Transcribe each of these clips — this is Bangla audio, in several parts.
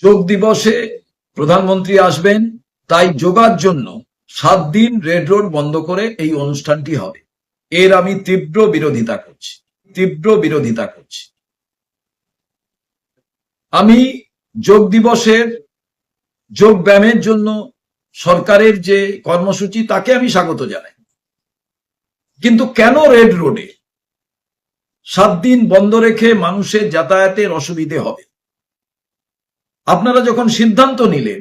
যোগ দিবসে প্রধানমন্ত্রী আসবেন, তাই যোগার জন্য 7 দিন রেড রোড বন্ধ করে এই অনুষ্ঠানটি হবে। এর আমি তীব্র বিরোধিতা করছি। আমি যোগ দিবসের যোগ ব্যায়ামের জন্য সরকারের যে কর্মসূচি তাকে আমি স্বাগত জানাই, কিন্তু কেন রেড রোডে 7 দিন বন্ধ রেখে মানুষের যাতায়াতের অসুবিধে হবে? আপনারা যখন সিদ্ধান্ত নিলেন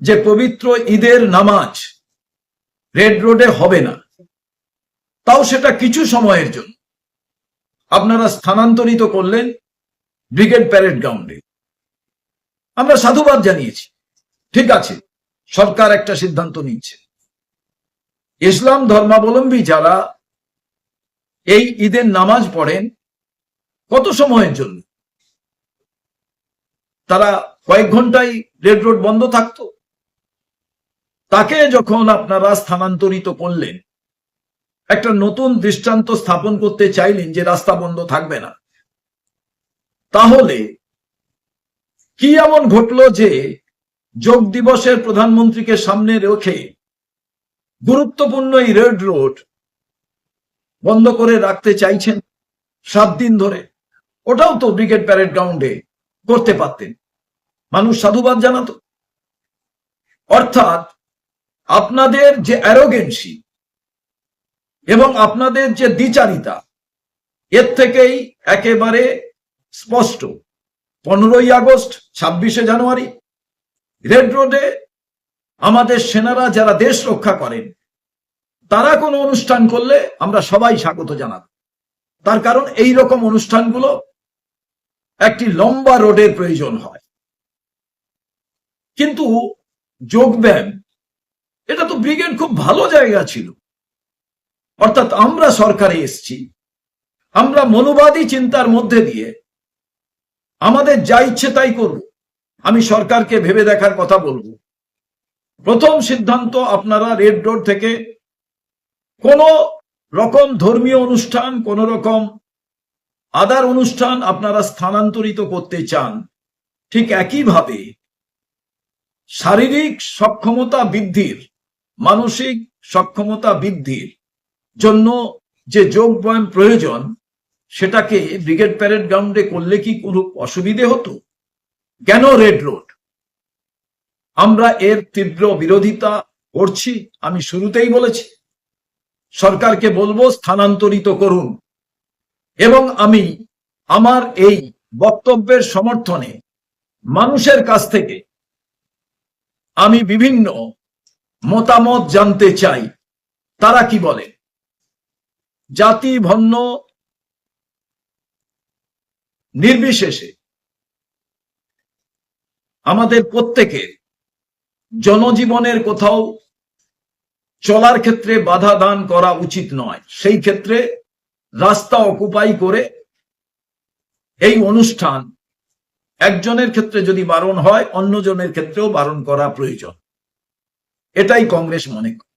যে পবিত্র ঈদের নামাজ রেড রোডে হবে না, তাও সেটা কিছু সময়ের জন্য আপনারা স্থানান্তরিত করলেন ব্রিগেড প্যারেড গ্রাউন্ডে। আমরা সাধুবাদ জানিয়েছি, ঠিক আছে, সরকার একটা সিদ্ধান্ত নিচ্ছে। ইসলাম ধর্মাবলম্বী যারা এই ঈদের নামাজ পড়েন কত সময়ের জন্য? তারা কয়েক ঘন্টায় রেড রোড বন্ধ থাকতো। তাকে যখন আপনারা স্থানান্তরিত করলেন, একটা নতুন দৃষ্টান্ত স্থাপন করতে চাইলেন যে রাস্তা বন্ধ থাকবে না, তাহলে কি এমন ঘটলো যে যোগ দিবসের প্রধানমন্ত্রীকে সামনে রেখে গুরুত্বপূর্ণ এই রেড রোড বন্ধ করে রাখতে চাইছেন 7 দিন ধরে? ওটাও তো ব্রিগেড প্যারেড গ্রাউন্ডে করতে পারতেন, মানুষ সাধুবাদ জানাতো। অর্থাৎ আপনাদের যে অ্যারোগেন্সি এবং আপনাদের যে দ্বিচারিতা, এর থেকেই একেবারে স্পষ্ট 15ই আগস্ট, 26শে জানুয়ারি রেড রোডে আমাদের সেনারা যারা দেশ রক্ষা করেন তারা কোনো অনুষ্ঠান করলে আমরা সবাই স্বাগত জানাব। তার কারণ এই রকম অনুষ্ঠানগুলো একটি লম্বা রোডের প্রয়োজন হয়। কিন্তু যোগব্যায়াম, এটা তো ব্রিগেড খুব ভালো জায়গা ছিল। অর্থাৎ আমরা সরকারে এসেছি, আমরা মনোবাদী চিন্তার মধ্যে দিয়ে আমাদের যা ইচ্ছে তাই করব। আমি সরকারকে ভেবে দেখার কথা বলবো। প্রথম সিদ্ধান্ত, আপনারা রেড রোড থেকে কোন রকম ধর্মীয় অনুষ্ঠান, কোন রকম আদার অনুষ্ঠান আপনারা স্থানান্তরিত করতে চান। ঠিক একইভাবে শারীরিক সক্ষমতা বৃদ্ধির, মানসিক সক্ষমতা বৃদ্ধির জন্য যে যোগ ব্যায়াম প্রয়োজন, সেটাকে ব্রিগেড প্যারেড গ্রাউন্ডে করলে কি কোনো অসুবিধে হতো? কেন রেড রোড? আমরা এর তীব্র বিরোধিতা করছি। আমি শুরুতেই বলেছি সরকারকে বলবো স্থানান্তরিত করুন, এবং আমি আমার এই বক্তব্যের সমর্থনে মানুষের কাছ থেকে আমি বিভিন্ন মতামত জানতে চাই, তারা কি বলে। জাতি বর্ণ নির্বিশেষে আমাদের প্রত্যেকের জনজীবনের কোথাও চলার ক্ষেত্রে বাধা দান করা উচিত নয়। সেই ক্ষেত্রে রাস্তা অকুপাই করে এই অনুষ্ঠান একজনের ক্ষেত্রে যদি বারণ হয়, অন্যজনের ক্ষেত্রেও বারণ করা প্রয়োজন। এটাই কংগ্রেস মনে করে।